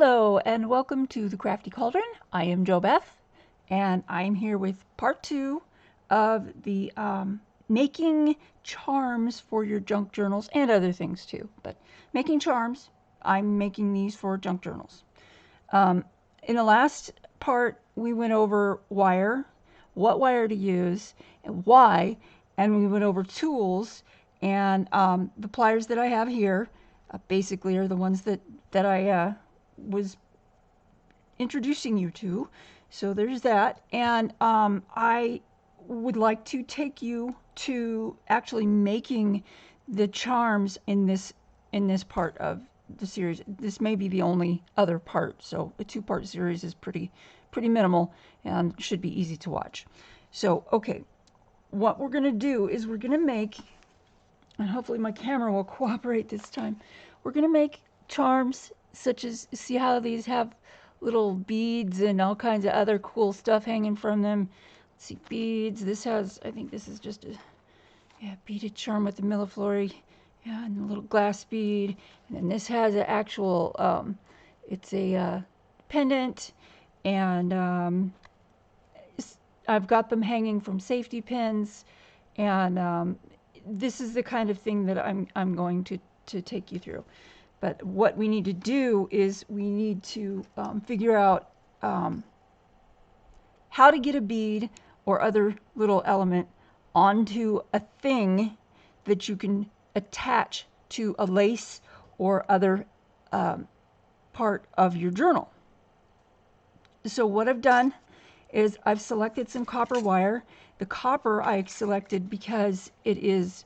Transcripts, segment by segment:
Hello and welcome to the Crafty Cauldron. I am JoBeth and I'm here with part 2 of the making charms for your junk journals and other things too. But making charms, I'm making these for junk journals. In the last part we went over wire, what wire to use and why, and we went over tools, and the pliers that I have here basically are the ones that I was introducing you to. So there's that. And I would like to take you to actually making the charms in this part of the series. This may be the only other part, so a two-part series is pretty minimal and should be easy to watch. So okay, what we're gonna do is we're gonna make, and hopefully my camera will cooperate this time, we're gonna make charms such as, see how these have little beads and all kinds of other cool stuff hanging from them. Let's see, beads. This has, I think this is just a beaded charm with the millefleur, and a little glass bead. And then this has an actual, it's a pendant, and I've got them hanging from safety pins, and this is the kind of thing that I'm going to take you through. But what we need to do is we need to figure out how to get a bead or other little element onto a thing that you can attach to a lace or other part of your journal. So what I've done is I've selected some copper wire. The copper I selected because it is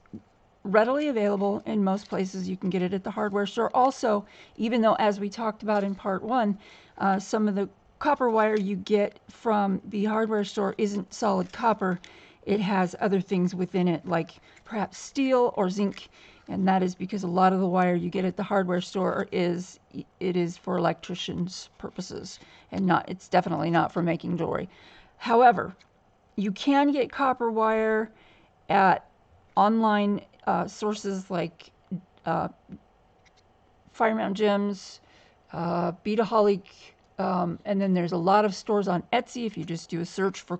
readily available in most places. You can get it at the hardware store. Also, even though, as we talked about in part 1, some of the copper wire you get from the hardware store isn't solid copper. It has other things within it, like perhaps steel or zinc, and that is because a lot of the wire you get at the hardware store is for electricians' purposes, and it's definitely not for making jewelry. However, you can get copper wire at online sources like Fire Mountain Gems, Beadaholic, and then there's a lot of stores on Etsy. If you just do a search for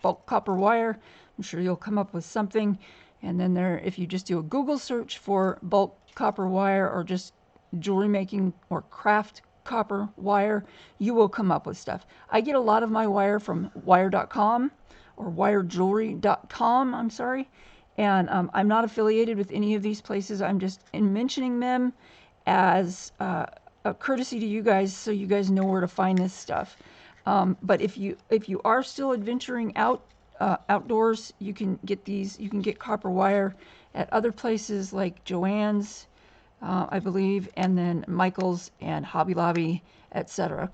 bulk copper wire, I'm sure you'll come up with something. And then if you just do a Google search for bulk copper wire or just jewelry making or craft copper wire, you will come up with stuff. I get a lot of my wire from wire.com or wirejewelry.com, I'm sorry. And I'm not affiliated with any of these places. I'm just mentioning them as a courtesy to you guys, so you guys know where to find this stuff. But if you are still adventuring outdoors, you can get these. You can get copper wire at other places like Joann's, I believe, and then Michael's and Hobby Lobby, etc.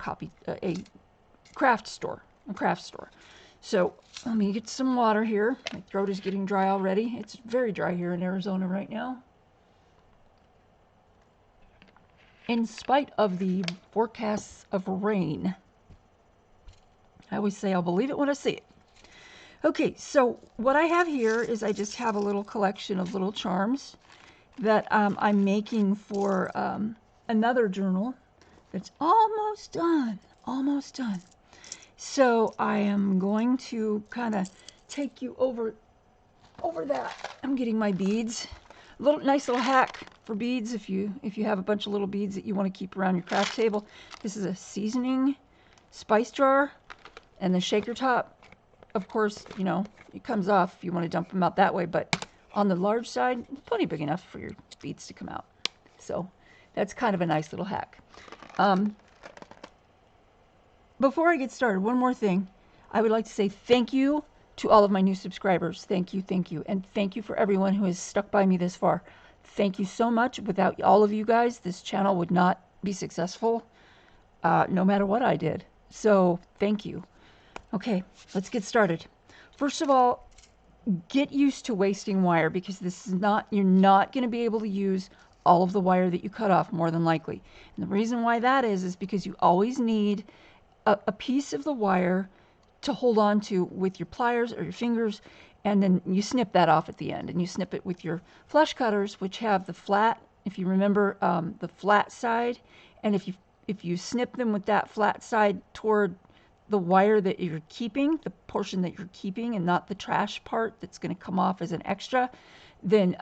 A craft store. So let me get some water here. My throat is getting dry already. It's very dry here in Arizona right now, in spite of the forecasts of rain. I always say I'll believe it when I see it. Okay, so what I have here is I just have a little collection of little charms that I'm making for another journal that's almost done. So I am going to kind of take you over that. I'm getting my beads. Nice little hack for beads if you have a bunch of little beads that you want to keep around your craft table. This is a seasoning spice jar, and the shaker top, of course, you know, it comes off if you want to dump them out that way, but on the large side, plenty big enough for your beads to come out. So that's kind of a nice little hack. Before I get started, one more thing. I would like to say thank you to all of my new subscribers. Thank you. And thank you for everyone who has stuck by me this far. Thank you so much. Without all of you guys, this channel would not be successful, no matter what I did. So thank you. Okay, let's get started. First of all, get used to wasting wire, because you're not going to be able to use all of the wire that you cut off, more than likely. And the reason why that is because you always need a piece of the wire to hold on to with your pliers or your fingers, and then you snip that off at the end, and you snip it with your flush cutters, which have the flat, if you remember, the flat side, and if you if you snip them with that flat side toward the wire that you're keeping, the portion that you're keeping, and not the trash part that's going to come off as an extra, then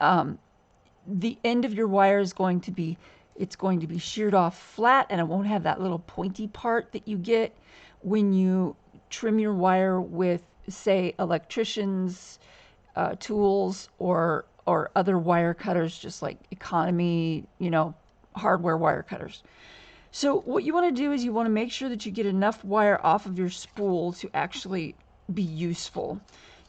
the end of your wire is going to be, it's going to be sheared off flat, and it won't have that little pointy part that you get when you trim your wire with, say, electrician's tools or other wire cutters, just like economy, hardware wire cutters. So what you want to do is you want to make sure that you get enough wire off of your spool to actually be useful.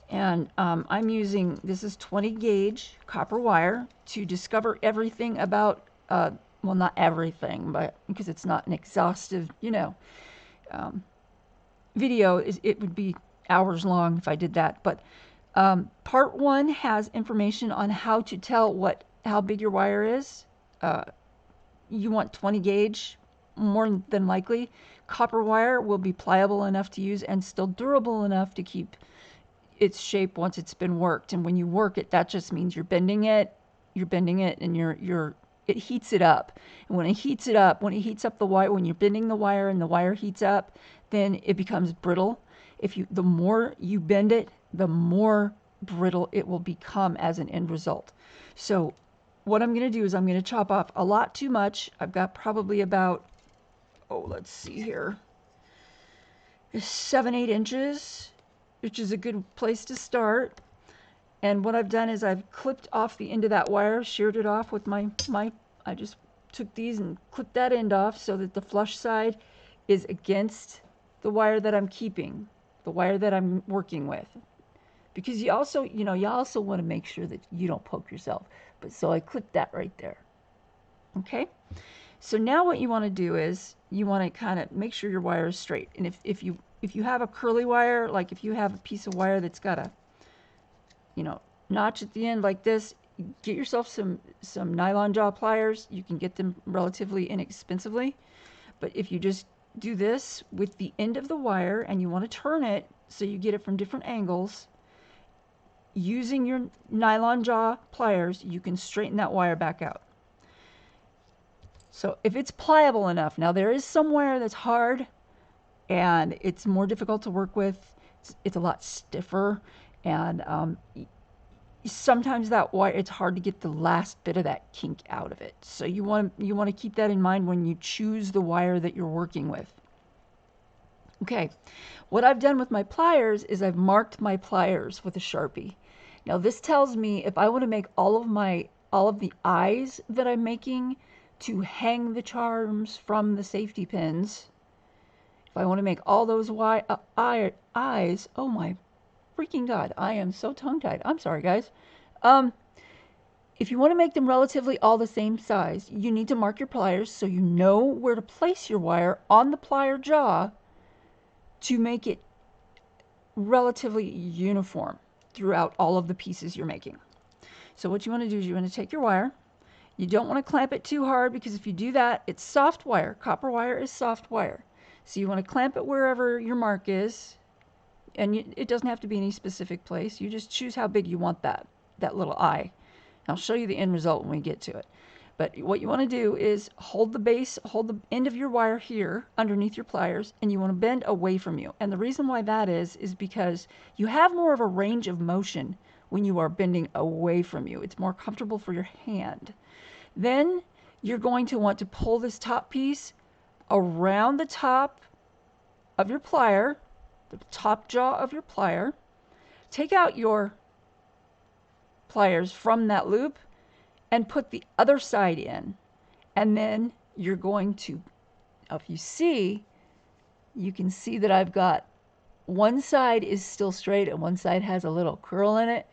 And I'm using, this is 20 gauge copper wire to discover everything about, well, not everything, but because it's not an exhaustive, video, it would be hours long if I did that. But part 1 has information on how to tell how big your wire is. You want 20 gauge. More than likely, copper wire will be pliable enough to use and still durable enough to keep its shape once it's been worked. And when you work it, that just means you're bending it, and it heats it up. And when it heats it up, when it heats up the wire, when you're bending the wire and the wire heats up, then it becomes brittle. The more you bend it, the more brittle it will become as an end result. So what I'm going to do is I'm going to chop off a lot too much. I've got probably about, let's see here, 7-8 inches, which is a good place to start. And what I've done is I've clipped off the end of that wire, sheared it off with I just took these and clipped that end off so that the flush side is against the wire that I'm keeping, the wire that I'm working with. Because you also want to make sure that you don't poke yourself. So I clipped that right there. Okay? So now what you want to do is you want to kind of make sure your wire is straight. And if you have a curly wire, like if you have a piece of wire that's got a notch at the end like this, get yourself some nylon jaw pliers. You can get them relatively inexpensively. But if you just do this with the end of the wire and you want to turn it so you get it from different angles, using your nylon jaw pliers, you can straighten that wire back out. So if it's pliable enough, now there is some wire that's hard and it's more difficult to work with. It's a lot stiffer, and sometimes that wire, it's hard to get the last bit of that kink out of it. So you want to keep that in mind when you choose the wire that you're working with. Okay, what I've done with my pliers is I've marked my pliers with a Sharpie. Now this tells me if I want to make all of the eyes that I'm making to hang the charms from the safety pins, if I want to make all those eyes, oh my freaking God, I am so tongue-tied. I'm sorry, guys. If you want to make them relatively all the same size, you need to mark your pliers so you know where to place your wire on the plier jaw to make it relatively uniform throughout all of the pieces you're making. So what you want to do is you want to take your wire. You don't want to clamp it too hard, because if you do that, it's soft wire. Copper wire is soft wire. So you want to clamp it wherever your mark is, and it doesn't have to be any specific place. You just choose how big you want that little eye. I'll show you the end result when we get to it. But what you want to do is hold the end of your wire here underneath your pliers, and you want to bend away from you. And the reason why that is because you have more of a range of motion when you are bending away from you. It's more comfortable for your hand. Then you're going to want to pull this top piece around the top of your plier, the top jaw of your plier. Take out your pliers from that loop and put the other side in. And then you're going to, if you see, you can see that I've got one side is still straight and one side has a little curl in it.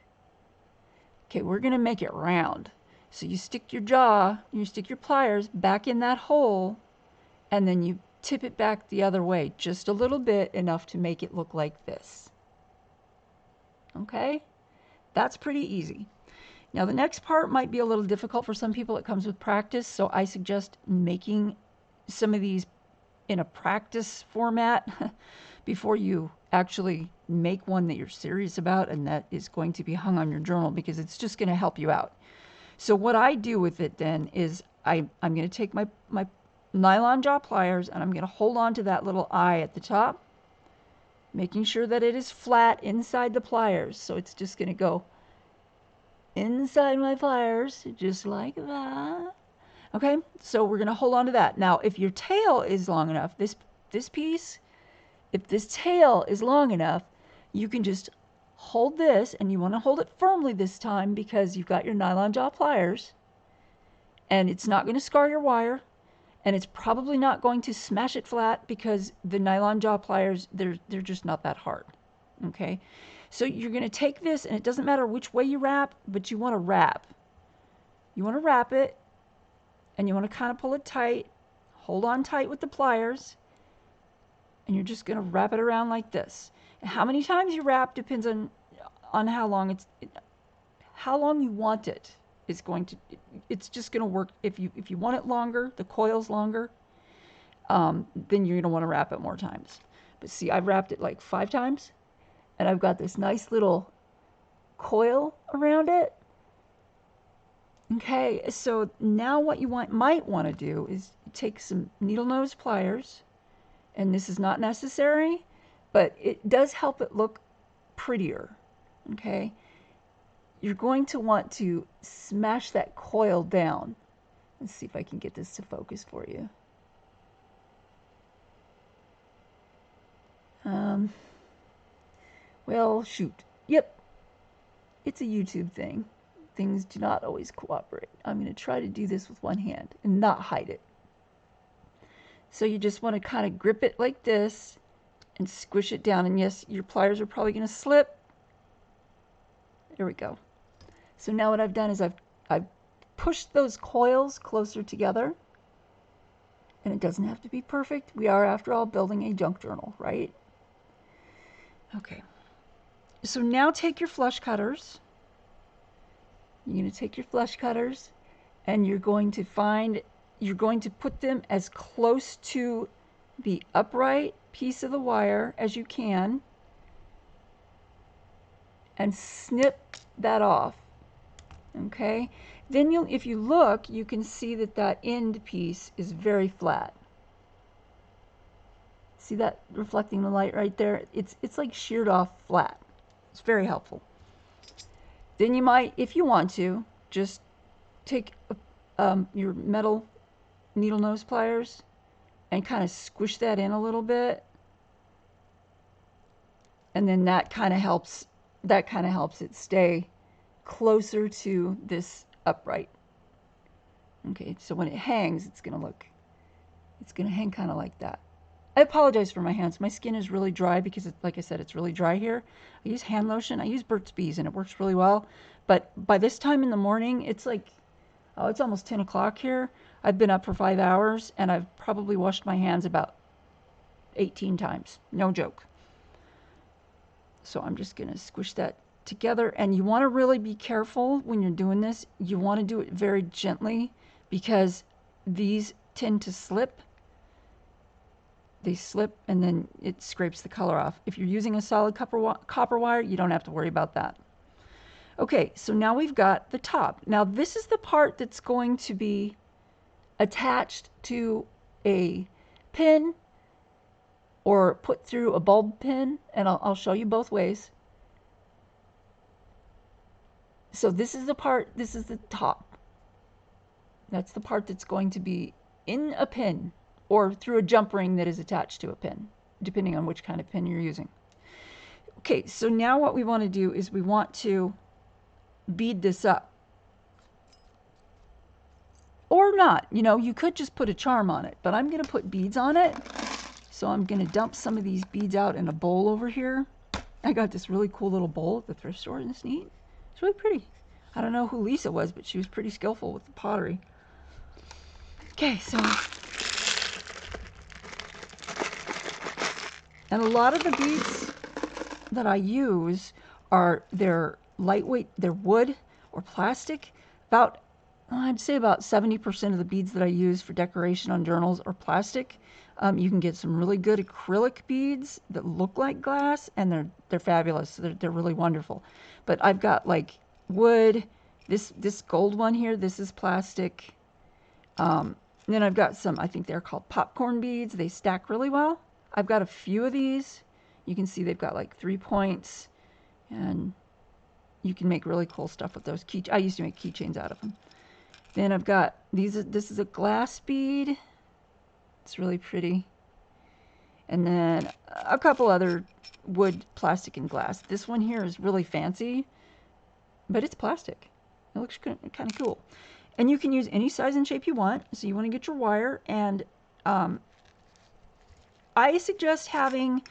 Okay, we're going to make it round. So you stick your pliers back in that hole, and then you tip it back the other way just a little bit, enough to make it look like this. Okay? That's pretty easy. Now the next part might be a little difficult for some people. It comes with practice, so I suggest making some of these in a practice format before you actually make one that you're serious about and that is going to be hung on your journal, because it's just going to help you out. So what I do with it then is I'm going to take my nylon jaw pliers, and I'm going to hold on to that little eye at the top, making sure that it is flat inside the pliers. So it's just going to go inside my pliers, just like that. Okay, so we're going to hold on to that. Now, if your tail is long enough, this piece, if this tail is long enough, you can just hold this, and you want to hold it firmly this time because you've got your nylon jaw pliers, and it's not going to scar your wire, and it's probably not going to smash it flat because the nylon jaw pliers, they're just not that hard. Okay, so you're going to take this, and it doesn't matter which way you wrap, but you want to wrap. You want to wrap it, and you want to kind of pull it tight, hold on tight with the pliers, and you're just going to wrap it around like this. And how many times you wrap depends on how long how long you want it. It's just going to work. If you want it longer, the coil's longer, then you're going to want to wrap it more times. But see, I've wrapped it like 5 times, and I've got this nice little coil around it. Okay, so now what you might want to do is take some needle nose pliers, and this is not necessary, but it does help it look prettier. Okay, you're going to want to smash that coil down. Let's see if I can get this to focus for you. Well, shoot. Yep, it's a YouTube thing. Things do not always cooperate. I'm going to try to do this with one hand and not hide it. So you just want to kind of grip it like this and squish it down. And yes, your pliers are probably going to slip. There we go. So now what I've done is I've pushed those coils closer together. And it doesn't have to be perfect. We are, after all, building a junk journal, right? Okay. So now take your flush cutters. You're going to take your flush cutters, and you're going to put them as close to the upright piece of the wire as you can, and snip that off. Okay? Then if you look, you can see that end piece is very flat. See that reflecting the light right there? It's like sheared off flat. It's very helpful. Then you might, if you want to, just take your metal needle nose pliers and kind of squish that in a little bit, and then that kind of helps it stay closer to this upright. Okay, so when it hangs, it's gonna hang kind of like that. I apologize for my hands. My skin is really dry because, like I said, it's really dry here. I use hand lotion. I use Burt's Bees, and it works really well. But by this time in the morning, it's like, oh, it's almost 10 o'clock here. I've been up for 5 hours, and I've probably washed my hands about 18 times. No joke. So I'm just going to squish that together. And you want to really be careful when you're doing this. You want to do it very gently because these tend to slip. They slip, and then it scrapes the color off. If you're using a solid copper wire, you don't have to worry about that. Okay, so now we've got the top. Now this is the part that's going to be attached to a pin or put through a bulb pin, and I'll show you both ways. So this is the part, this is the top. That's the part that's going to be in a pin or through a jump ring that is attached to a pin, depending on which kind of pin you're using. Okay, so now what we want to do is we want to bead this up. Or not, you know, you could just put a charm on it, but I'm going to put beads on it. So I'm going to dump some of these beads out in a bowl over here. I got this really cool little bowl at the thrift store, and it's neat. It's really pretty. I don't know who Lisa was, but she was pretty skillful with the pottery. Okay, so... And a lot of the beads that I use they're lightweight, they're wood or plastic. I'd say about 70% of the beads that I use for decoration on journals are plastic. You can get some really good acrylic beads that look like glass, and they're fabulous. They're really wonderful. But I've got like wood. This gold one here, this is plastic. And then I've got some, I think they're called popcorn beads. They stack really well. I've got a few of these. You can see they've got like 3 points, and you can make really cool stuff with those. I used to make keychains out of them. Then I've got these. This is a glass bead. It's really pretty. And then a couple other wood, plastic, and glass. This one here is really fancy, but it's plastic. It looks kind of cool. And you can use any size and shape you want. So you want to get your wire, and I suggest having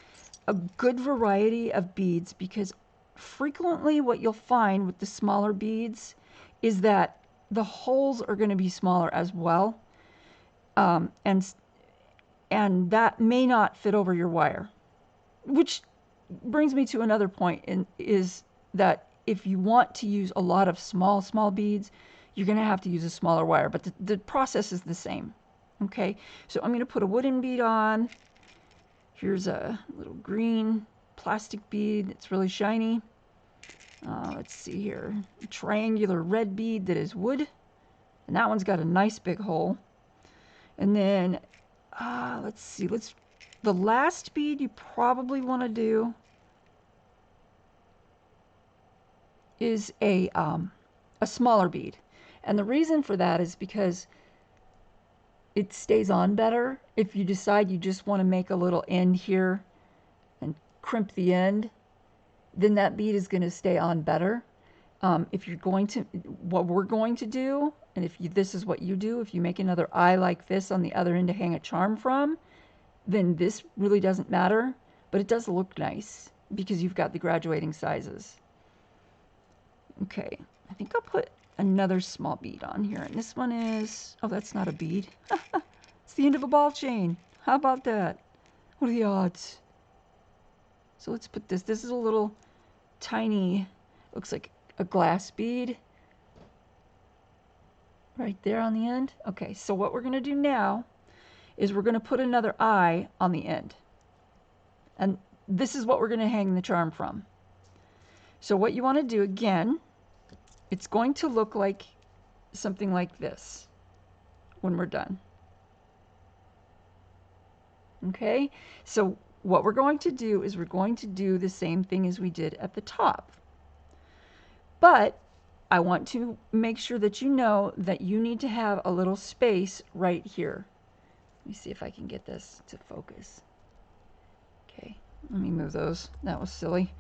a good variety of beads, because frequently what you'll find with the smaller beads is that the holes are going to be smaller as well, and that may not fit over your wire, which brings me to another point, is that if you want to use a lot of small beads, you're going to have to use a smaller wire, but the process is the same. Okay, so I'm going to put a wooden bead on. Here's a little green plastic bead that's really shiny. Let's see here, a triangular red bead that is wood, and that one's got a nice big hole. And then let's see, the last bead you probably want to do is a smaller bead, and the reason for that is because it stays on better. If you decide you just want to make a little end here and crimp the end, then that bead is going to stay on better. If you're going to, what we're going to do, and if this is what you do, if you make another eye like this on the other end to hang a charm from, then this really doesn't matter, but it does look nice because you've got the graduating sizes. Okay, I think I'll put another small bead on here, and this one is, oh, that's not a bead. It's the end of a ball chain. How about that? What are the odds? So let's put this. This is a little tiny, looks like a glass bead right there on the end. Okay, so what we're going to do now is we're going to put another eye on the end, and this is what we're going to hang the charm from. So what you want to do, again, it's going to look like something like this when we're done. Okay, so what we're going to do is we're going to do the same thing as we did at the top. But I want to make sure that you know that you need to have a little space right here. Let me see if I can get this to focus. Okay, let me move those. That was silly.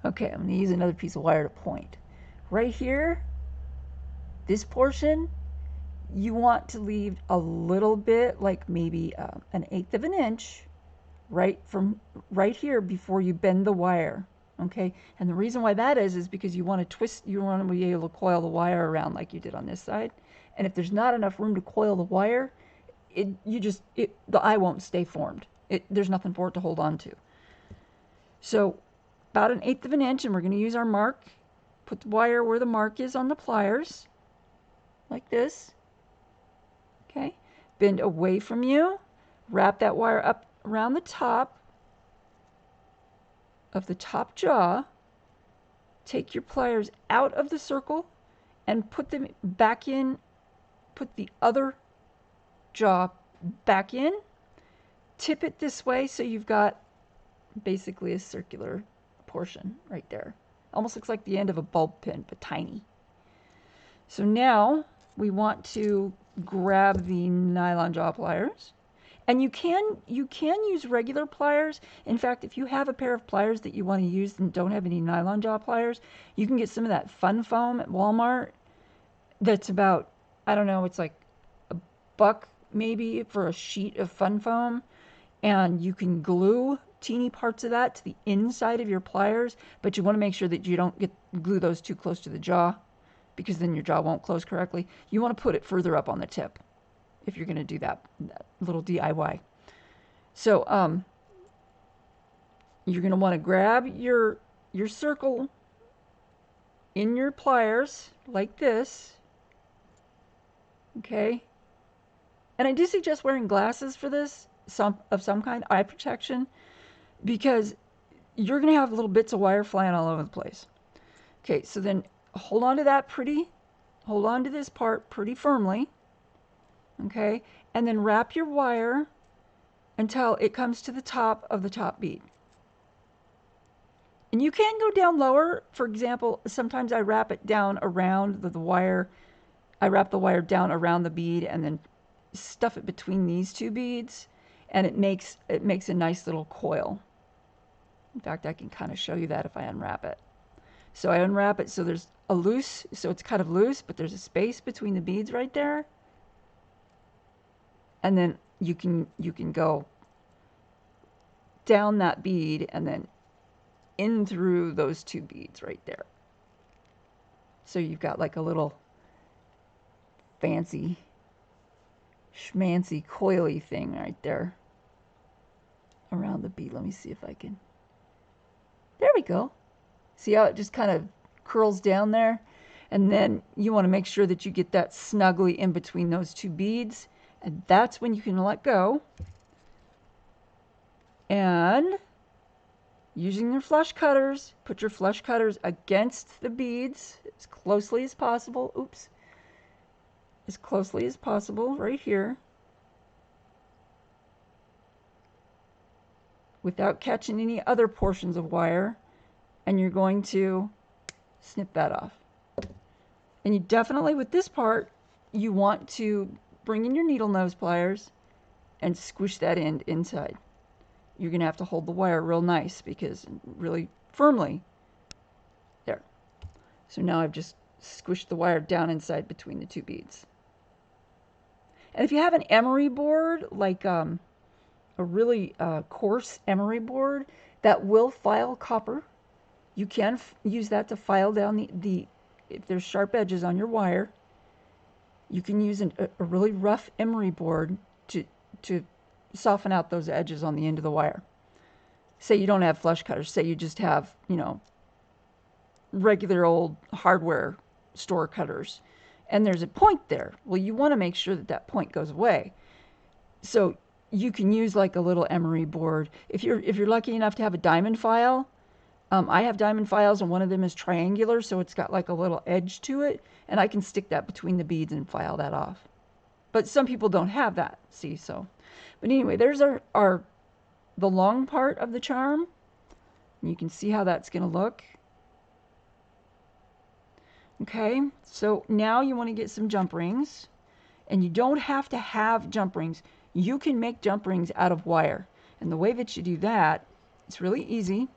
Okay, I'm going to use another piece of wire to point. Right here, this portion, you want to leave a little bit, like maybe 1/8 of an inch, right here before you bend the wire. Okay, and the reason why that is because you want to twist, you want to be able to coil the wire around like you did on this side. And if there's not enough room to coil the wire, the eye won't stay formed. There's nothing for it to hold on to. So about 1/8 of an inch, and we're going to use our mark. Put the wire where the mark is on the pliers, like this. Okay, bend away from you, wrap that wire up around the top of the top jaw, take your pliers out of the circle and put them back in, put the other jaw back in, tip it this way so you've got basically a circular portion right there. Almost looks like the end of a bulb pin, but tiny. So now we want to grab the nylon jaw pliers, and you can use regular pliers. In fact, if you have a pair of pliers that you want to use and don't have any nylon jaw pliers, you can get some of that fun foam at Walmart. That's about, I don't know, it's like $1 maybe for a sheet of fun foam, and you can glue teeny parts of that to the inside of your pliers, but you want to make sure that you don't glue those too close to the jaw, because then your jaw won't close correctly. You want to put it further up on the tip if you're going to do that little DIY. So you're going to want to grab your circle in your pliers like this. Okay, and I do suggest wearing glasses for this, of some kind, eye protection, because you're going to have little bits of wire flying all over the place. Okay, so then hold on to this part pretty firmly. Okay, and then wrap your wire until it comes to the top of the top bead. And you can go down lower. For example, sometimes I wrap it down around the wire. I wrap the wire down around the bead and then stuff it between these two beads, and it makes a nice little coil. In fact, I can kind of show you that if I unwrap it. So I unwrap it so there's a loose, so it's kind of loose, but there's a space between the beads right there. And then you can go down that bead and then in through those two beads right there. So you've got like a little fancy schmancy coily thing right there around the bead. Let me see if I can. There we go. See how it just kind of curls down there? And then you want to make sure that you get that snugly in between those two beads. And that's when you can let go. And using your flush cutters, put your flush cutters against the beads as closely as possible. Oops. As closely as possible right here. Without catching any other portions of wire. And you're going to snip that off. And you definitely, with this part, you want to bring in your needle nose pliers and squish that end inside. You're going to have to hold the wire real nice because really firmly. There. So now I've just squished the wire down inside between the two beads. And if you have an emery board, like a really coarse emery board that will file copper, you can use that to file down if there's sharp edges on your wire. You can use a really rough emery board to soften out those edges on the end of the wire. Say you don't have flush cutters. Say you just have, regular old hardware store cutters. And there's a point there. Well, you want to make sure that that point goes away. So you can use like a little emery board. If you're lucky enough to have a diamond file, I have diamond files and one of them is triangular, so it's got like a little edge to it, and I can stick that between the beads and file that off. But some people don't have that, see, so. But anyway, there's the long part of the charm. And you can see how that's going to look. Okay, so now you want to get some jump rings, and you don't have to have jump rings. You can make jump rings out of wire, and the way that you do that, it's really easy.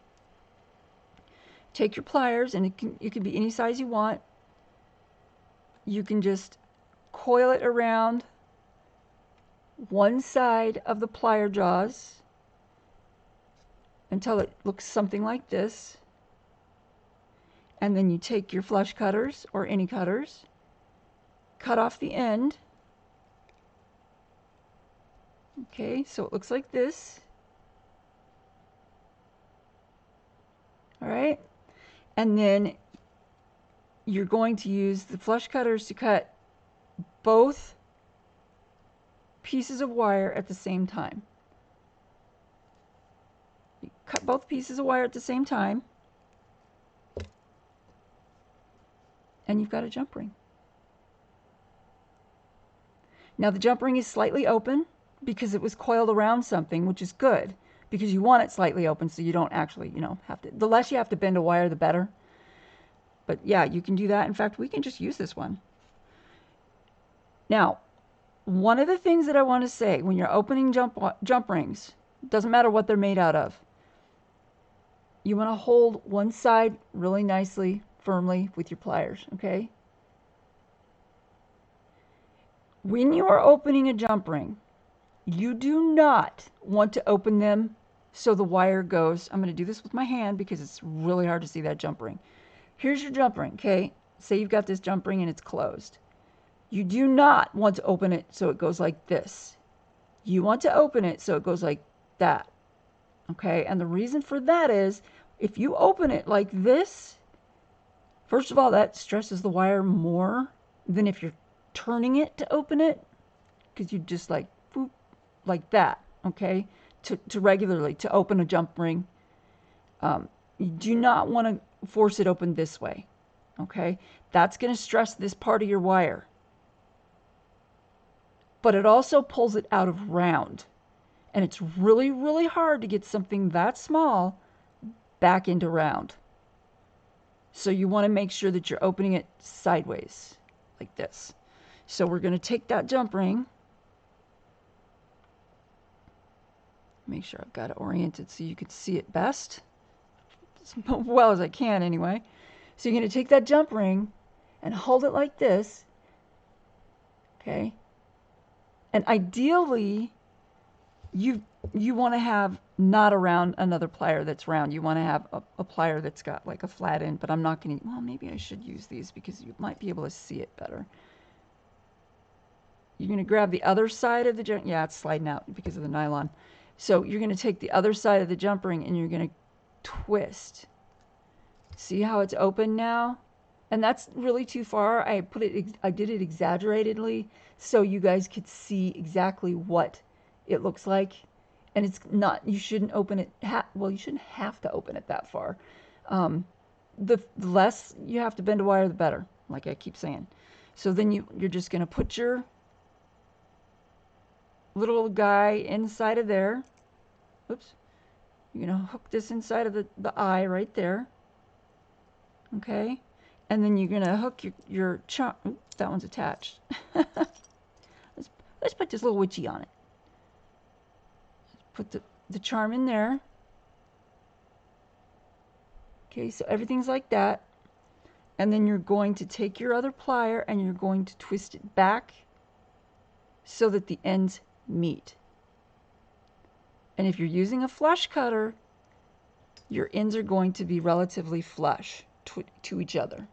Take your pliers, and it can be any size you want. You can just coil it around one side of the plier jaws until it looks something like this. And then you take your flush cutters, or any cutters, cut off the end. Okay, so it looks like this. All right. And then you're going to use the flush cutters to cut both pieces of wire at the same time. You cut both pieces of wire at the same time, and you've got a jump ring. Now the jump ring is slightly open because it was coiled around something, which is good, because you want it slightly open so you don't actually, have to. The less you have to bend a wire, the better. But yeah, you can do that. In fact, we can just use this one. Now, one of the things that I want to say when you're opening jump rings, doesn't matter what they're made out of, you want to hold one side really nicely, firmly with your pliers, okay? When you are opening a jump ring, you do not want to open them so the wire goes. I'm going to do this with my hand because it's really hard to see that jump ring. Here's your jump ring, okay? Say you've got this jump ring and it's closed. You do not want to open it so it goes like this. You want to open it so it goes like that, okay? And the reason for that is if you open it like this, first of all, that stresses the wire more than if you're turning it to open it, because you just like boop, like that, okay? To regularly to open a jump ring. You do not want to force it open this way, okay? That's going to stress this part of your wire. but it also pulls it out of round. And it's really, really hard to get something that small back into round. So you want to make sure that you're opening it sideways, like this. So we're going to take that jump ring. Make sure I've got it oriented so you can see it best. As well as I can anyway. So you're going to take that jump ring and hold it like this. Okay. And ideally, you want to have not around another plier that's round. You want to have a plier that's got like a flat end, but I'm not going to, well, maybe I should use these because you might be able to see it better. You're going to grab the other side of the jump. Yeah, it's sliding out because of the nylon. So you're going to take the other side of the jump ring and you're going to twist. See how it's open now? And that's really too far. I did it exaggeratedly so you guys could see exactly what it looks like. And it's not, you shouldn't open it, well, you shouldn't have to open it that far. The less you have to bend a wire, the better, like I keep saying. So then you're just going to put your little guy inside of there. Oops. You're going to hook this inside of the eye right there. Okay. And then you're going to hook your charm. Oops, that one's attached. Let's put this little witchy on it. Put the charm in there. Okay, so everything's like that. And then you're going to take your other plier and you're going to twist it back so that the ends meet. And if you're using a flush cutter, your ends are going to be relatively flush to each other.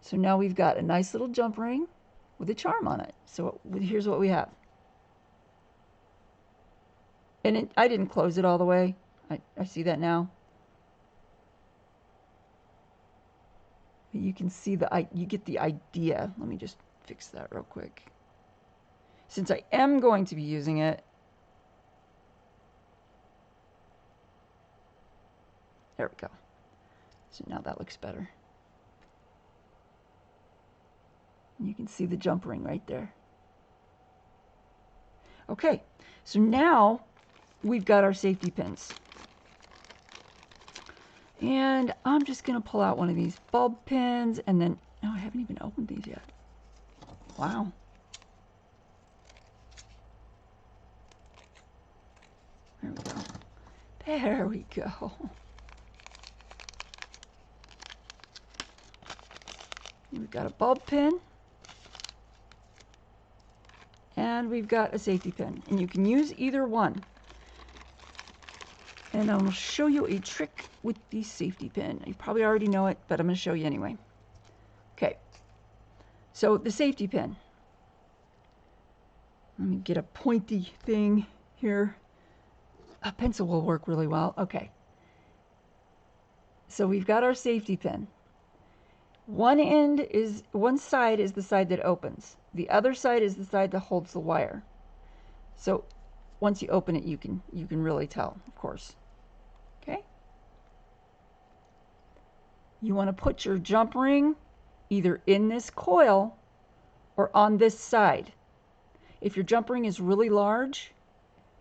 So now we've got a nice little jump ring with a charm on it. So here's what we have. And I didn't close it all the way. I see that now. You can see you get the idea. Let me just fix that real quick. Since I am going to be using it, there we go. So now that looks better. You can see the jump ring right there. Okay, so now we've got our safety pins. And I'm just going to pull out one of these bulb pins and then, oh, I haven't even opened these yet. Wow. There we go. There we go. We've got a bulb pin. And we've got a safety pin. And you can use either one. And I'm going to show you a trick with the safety pin. You probably already know it, but I'm going to show you anyway. Okay. So the safety pin. Let me get a pointy thing here. A pencil will work really well. Okay. So we've got our safety pin. One side is the side that opens. The other side is the side that holds the wire. So once you open it, you can really tell, of course. Okay? You want to put your jump ring either in this coil or on this side. If your jump ring is really large,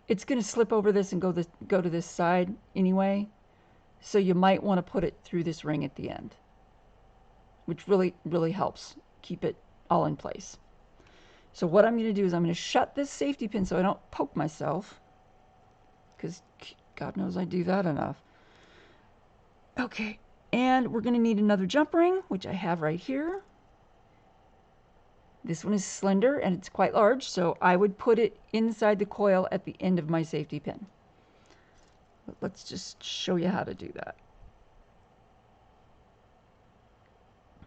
it's going to slip over this and go to this side anyway. So you might want to put it through this ring at the end, which really helps keep it all in place. So what I'm going to do is I'm going to shut this safety pin so I don't poke myself, because God knows I do that enough. Okay, and we're going to need another jump ring, which I have right here. This one is slender and it's quite large, so I would put it inside the coil at the end of my safety pin. But let's just show you how to do that.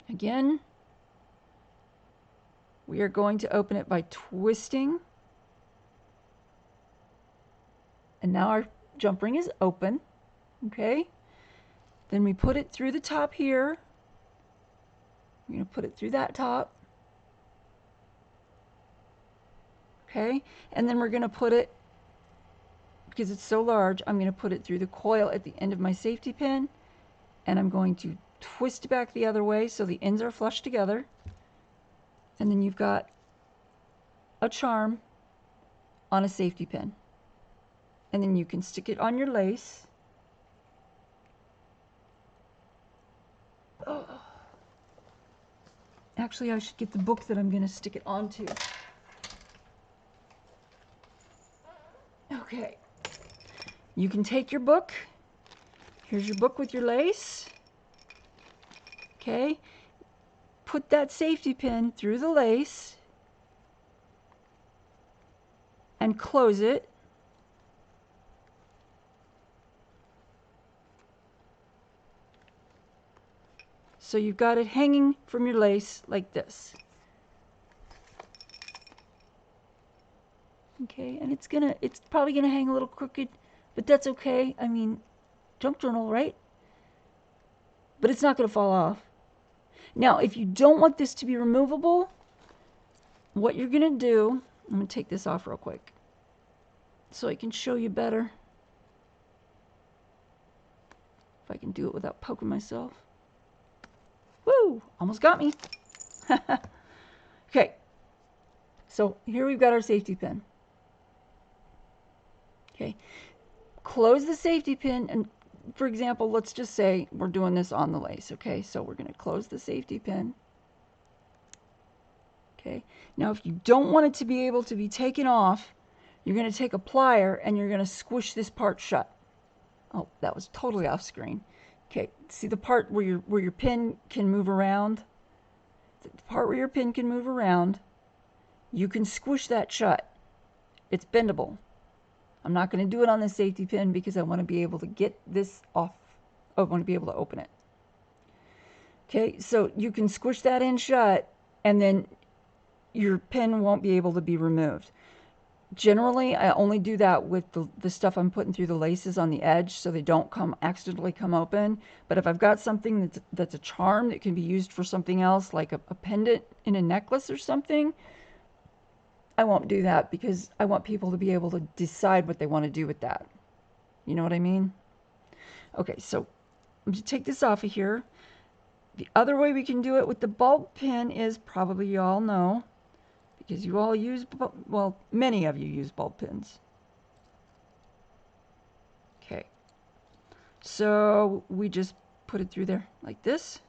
Again, we are going to open it by twisting. And now our jump ring is open. Okay. Then we put it through the top here. We're going to put it through that top. Okay. And then we're going to put it, because it's so large, I'm going to put it through the coil at the end of my safety pin. And I'm going to twist back the other way so the ends are flush together. And then you've got a charm on a safety pin. And then you can stick it on your lace. Oh. Actually, I should get the book that I'm going to stick it onto. Okay. You can take your book. Here's your book with your lace. Okay. Put that safety pin through the lace and close it. So you've got it hanging from your lace like this. Okay, and it's probably gonna hang a little crooked, but that's okay. I mean, junk journal, right? But it's not gonna fall off. Now, if you don't want this to be removable, what you're gonna do, I'm gonna take this off real quick so I can show you better. If I can do it without poking myself. Woo! Almost got me. Okay, so here we've got our safety pin. Okay, close the safety pin, and for example, let's just say we're doing this on the lace. Okay, so we're going to close the safety pin. Okay, now if you don't want it to be able to be taken off, you're going to take a plier and you're going to squish this part shut. Oh, that was totally off screen. Okay, see the part where your pin can move around? The part where your pin can move around, you can squish that shut. It's bendable. I'm not going to do it on the safety pin because I want to be able to get this off. I want to be able to open it. Okay, so you can squish that in shut and then your pin won't be able to be removed. Generally, I only do that with the stuff I'm putting through the laces on the edge so they don't accidentally come open. But if I've got something that's a charm that can be used for something else, like a pendant in a necklace or something, I won't do that because I want people to be able to decide what they want to do with that. You know what I mean? Okay, so I'm going to take this off of here. The other way we can do it with the bulb pin is, probably you all know, because you all use, well, many of you use bulb pins. Okay, so we just put it through there like this.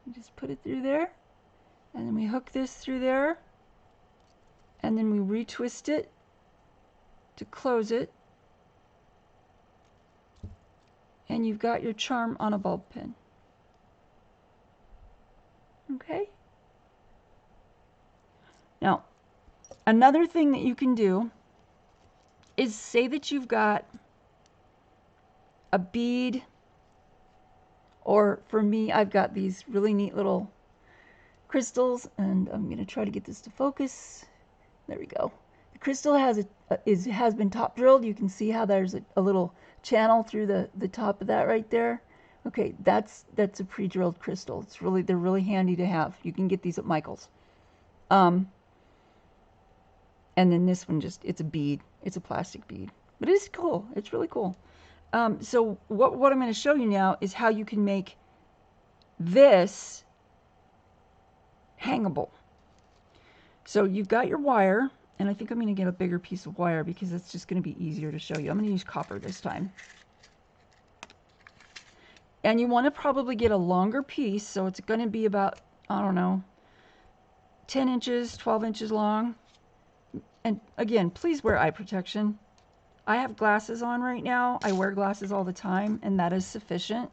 We just put it through there, and then we hook this through there, and then we retwist it to close it, and you've got your charm on a bulb pin. Okay. Now, another thing that you can do is, say that you've got a bead, or for me, I've got these really neat little crystals, and I'm going to try to get this to focus. There we go. The crystal has been top drilled. You can see how there's a little channel through the top of that right there. Okay, that's a pre-drilled crystal. They're really handy to have. You can get these at Michael's. And then this one, it's a bead. It's a plastic bead, but it's cool. It's really cool. So what I'm going to show you now is how you can make this hangable. So you've got your wire, and I think I'm going to get a bigger piece of wire because it's just going to be easier to show you. I'm going to use copper this time. And you want to probably get a longer piece, so it's going to be about, I don't know, 10 inches, 12 inches long. And again, please wear eye protection. I have glasses on right now. I wear glasses all the time, and that is sufficient.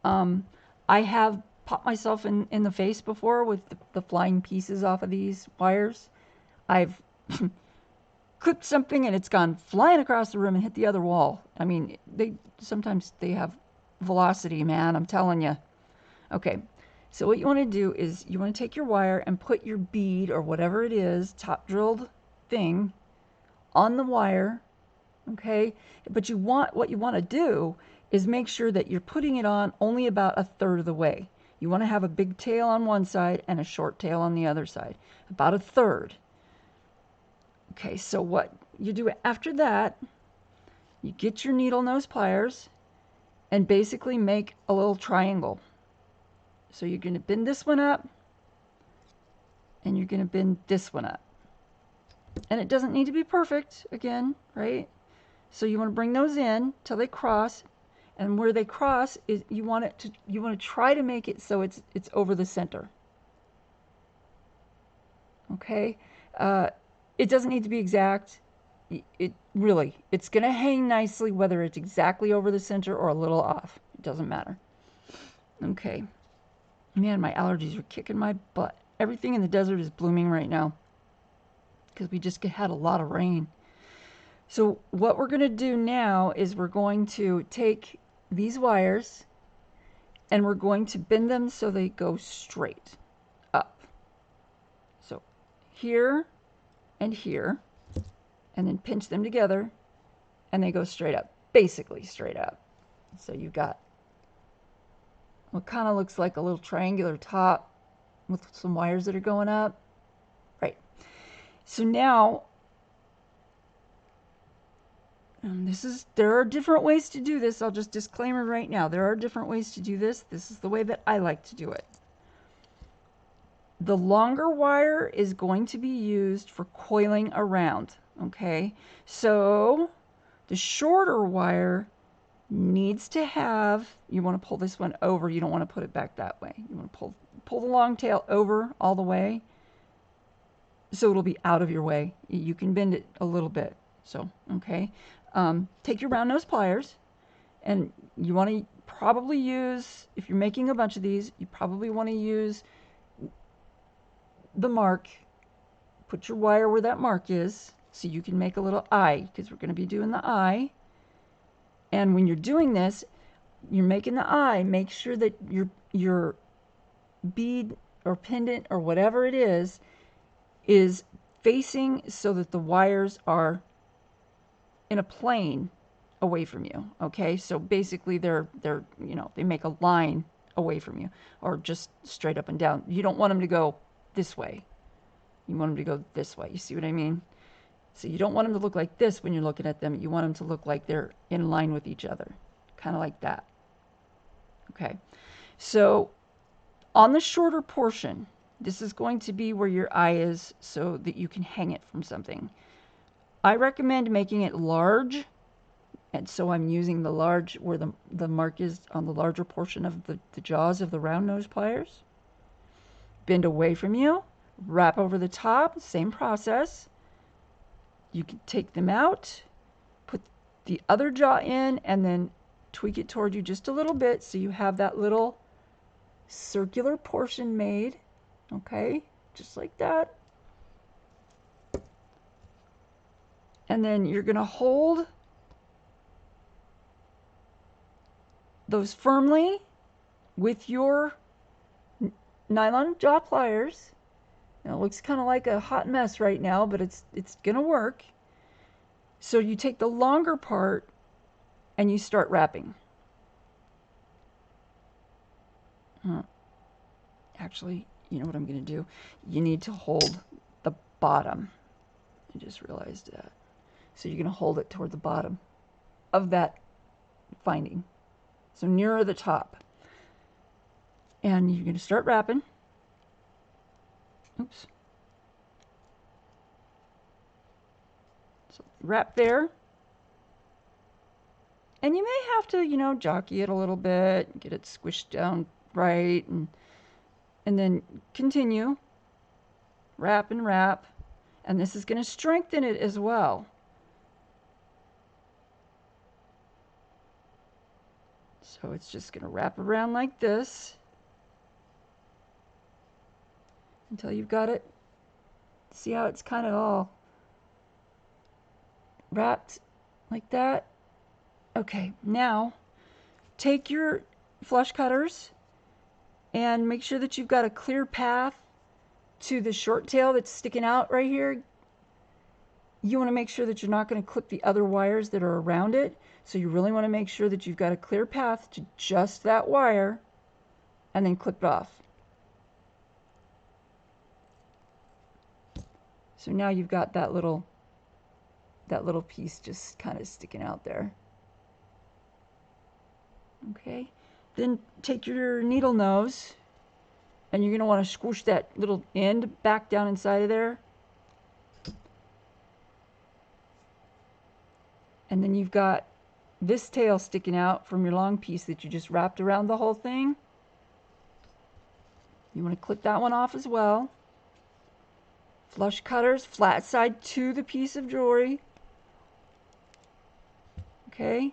I have popped myself in the face before with the flying pieces off of these wires. I've clipped something and it's gone flying across the room and hit the other wall. I mean, sometimes they have velocity, man, I'm telling you. Okay, so what you want to do is you want to take your wire and put your bead or whatever it is, top drilled thing, on the wire. Okay, but what you want to do is make sure that you're putting it on only about a third of the way. You want to have a big tail on one side and a short tail on the other side, about a third. Okay, so what you do after that, you get your needle nose pliers and basically make a little triangle. So you're going to bend this one up, you're going to bend this one up. And it doesn't need to be perfect, again, right? So you want to bring those in till they cross, and where they cross is you want to try to make it so it's over the center. Okay, it doesn't need to be exact. It's going to hang nicely whether it's exactly over the center or a little off. It doesn't matter. Okay, man, my allergies are kicking my butt. Everything in the desert is blooming right now because we just had a lot of rain. So what we're going to do now is we're going to take these wires and we're going to bend them so they go straight up. So here and here, and then pinch them together and they go straight up, basically straight up. So you've got what kind of looks like a little triangular top with some wires that are going up. Right. So now, there are different ways to do this. I'll just disclaimer right now. There are different ways to do this. This is the way that I like to do it. The longer wire is going to be used for coiling around. Okay. So the shorter wire needs to have, you want to pull this one over. You don't want to put it back that way. You want to pull the long tail over all the way so it'll be out of your way. You can bend it a little bit. So, okay. Take your round nose pliers, and you want to probably use, if you're making a bunch of these, you probably want to use the mark. Put your wire where that mark is so you can make a little eye, because we're going to be doing the eye. And when you're doing this, you're making the eye, make sure that your bead or pendant or whatever it is facing so that the wires are in a plane away from you. Okay, so basically they're they make a line away from you, or just straight up and down. You don't want them to go this way. You want them to go this way. You see what I mean? So you don't want them to look like this when you're looking at them. You want them to look like they're in line with each other, kind of like that. Okay, so on the shorter portion, this is going to be where your eye is so that you can hang it from something. I recommend making it large, and so I'm using the large where the mark is on the larger portion of the jaws of the round nose pliers. Bend away from you, wrap over the top, same process. You can take them out, put the other jaw in, and then tweak it toward you just a little bit so you have that little circular portion made. Okay, just like that. And then you're going to hold those firmly with your nylon jaw pliers. Now, it looks kind of like a hot mess right now, but it's going to work. So you take the longer part and you start wrapping. Actually, you know what I'm going to do? You need to hold the bottom. I just realized that. So you're going to hold it toward the bottom of that finding. So nearer the top. And you're going to start wrapping. Oops. So wrap there. And you may have to, jockey it a little bit, get it squished down right, and then continue. Wrap and wrap. And this is going to strengthen it as well. So it's just going to wrap around like this until you've got it. See how it's kind of all wrapped like that? Okay, now take your flush cutters and make sure that you've got a clear path to the short tail that's sticking out right here. You want to make sure that you're not going to clip the other wires that are around it. So you really want to make sure that you've got a clear path to just that wire and then clip it off. So now you've got that little piece just kind of sticking out there. Okay, then take your needle nose And you're going to want to squish that little end back down inside of there. And then you've got this tail sticking out from your long piece that you just wrapped around the whole thing. You want to clip that one off as well. Flush cutters, flat side to the piece of jewelry. Okay,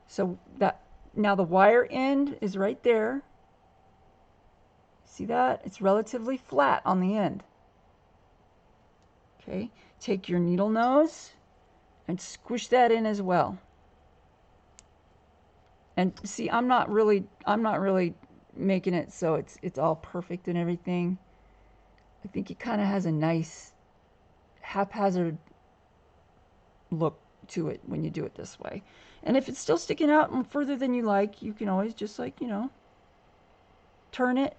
so that now the wire end is right there. See that? It's relatively flat on the end. Okay, take your needle nose and squish that in as well. And see, I'm not really making it so it's all perfect and everything. I think it kind of has a nice haphazard look to it when you do it this way. And if it's still sticking out further than you like, you can always just, like, you know, turn it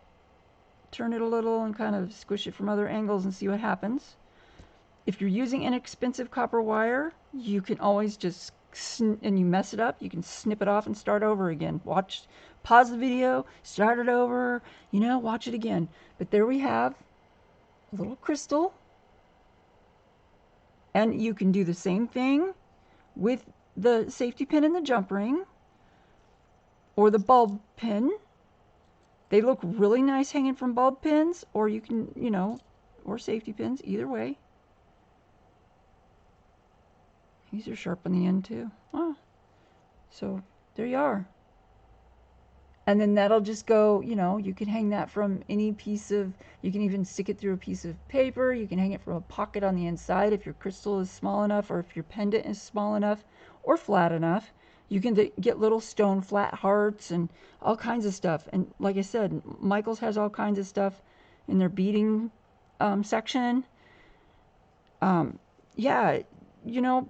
a little and kind of squish it from other angles and see what happens. If you're using inexpensive copper wire, you can always just, and you mess it up, you can snip it off and start over again. Pause the video, start it over, you know, watch it again. But there we have a little crystal. And you can do the same thing with the safety pin and the jump ring, or the bulb pin. They look really nice hanging from bulb pins, or you can, you know, or safety pins, either way. These are sharp on the end too. Wow. So there you are. And then that'll just go, you know, you can hang that from any piece of, you can even stick it through a piece of paper. You can hang it from a pocket on the inside if your crystal is small enough, or if your pendant is small enough or flat enough. You can get little stone flat hearts and all kinds of stuff. And like I said, Michael's has all kinds of stuff in their beading section. Yeah, you know,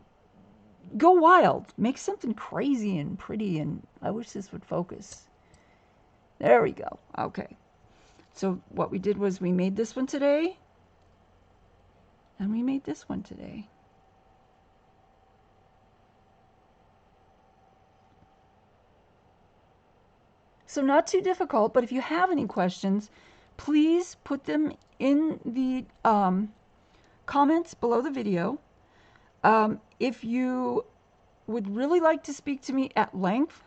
go wild. Make something crazy and pretty. And I wish this would focus. There we go. Okay. So what we did was we made this one today. And we made this one today. So not too difficult, but if you have any questions, please put them in the comments below the video. If you would really like to speak to me at length,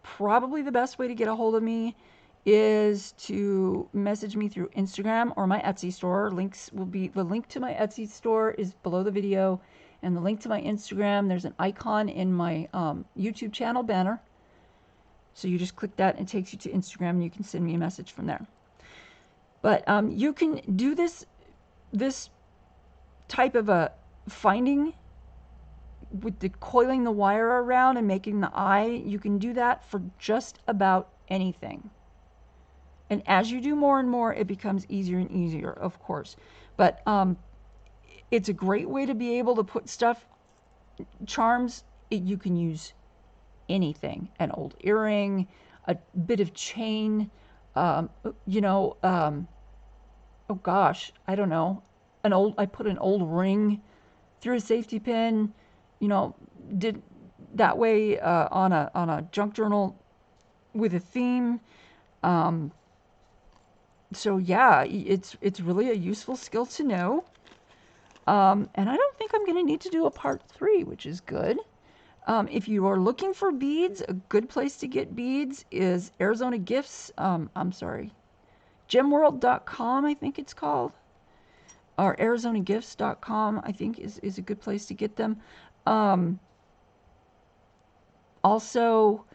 probably the best way to get a hold of me is to message me through Instagram or my Etsy store. The link to my Etsy store is below the video, and the link to my Instagram, there's an icon in my YouTube channel banner. So you just click that and it takes you to Instagram, and you can send me a message from there. But you can do this type of a finding with the coiling the wire around and making the eye. You can do that for just about anything. And as you do more and more, it becomes easier and easier, of course. But it's a great way to be able to put stuff, charms. You can use anything, an old earring, a bit of chain, you know, oh gosh, I don't know, I put an old ring through a safety pin, you know, did that way on a junk journal with a theme. So yeah, it's really a useful skill to know. And I don't think I'm going to need to do a part 3, which is good. If you are looking for beads, a good place to get beads is Arizona Gifts. I'm sorry, gemworld.com, I think it's called, or arizonagifts.com, I think is a good place to get them. Also,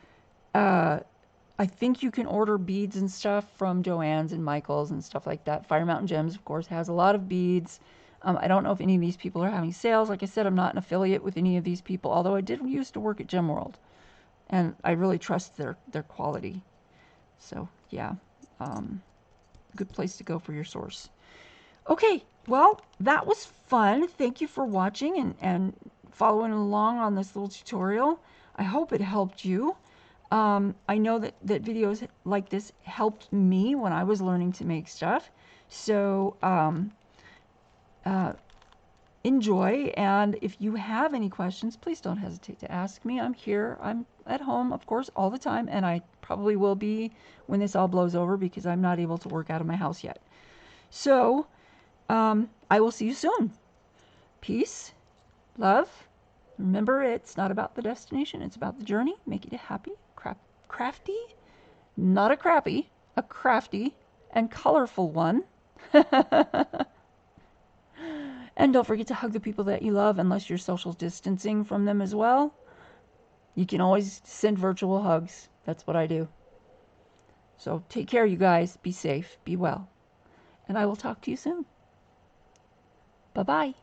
I think you can order beads and stuff from Joann's and Michael's and stuff like that. Fire Mountain Gems, of course, has a lot of beads. I don't know if any of these people are having sales. Like I said, I'm not an affiliate with any of these people, although I did used to work at Gemworld, and I really trust their quality. So yeah, good place to go for your source. Okay, well, that was fun. Thank you for watching and following along on this little tutorial. I hope it helped you. I know that videos like this helped me when I was learning to make stuff. So enjoy. And if you have any questions, please don't hesitate to ask me. I'm here. I'm at home, of course, all the time. And I probably will be when this all blows over because I'm not able to work out of my house yet. So I will see you soon. Peace, love. Remember, it's not about the destination. It's about the journey. Make it happy, crafty, not a crappy, a crafty and colorful one. And don't forget to hug the people that you love unless you're social distancing from them as well. You can always send virtual hugs. That's what I do. So take care, you guys. Be safe. Be well. And I will talk to you soon. Bye-bye.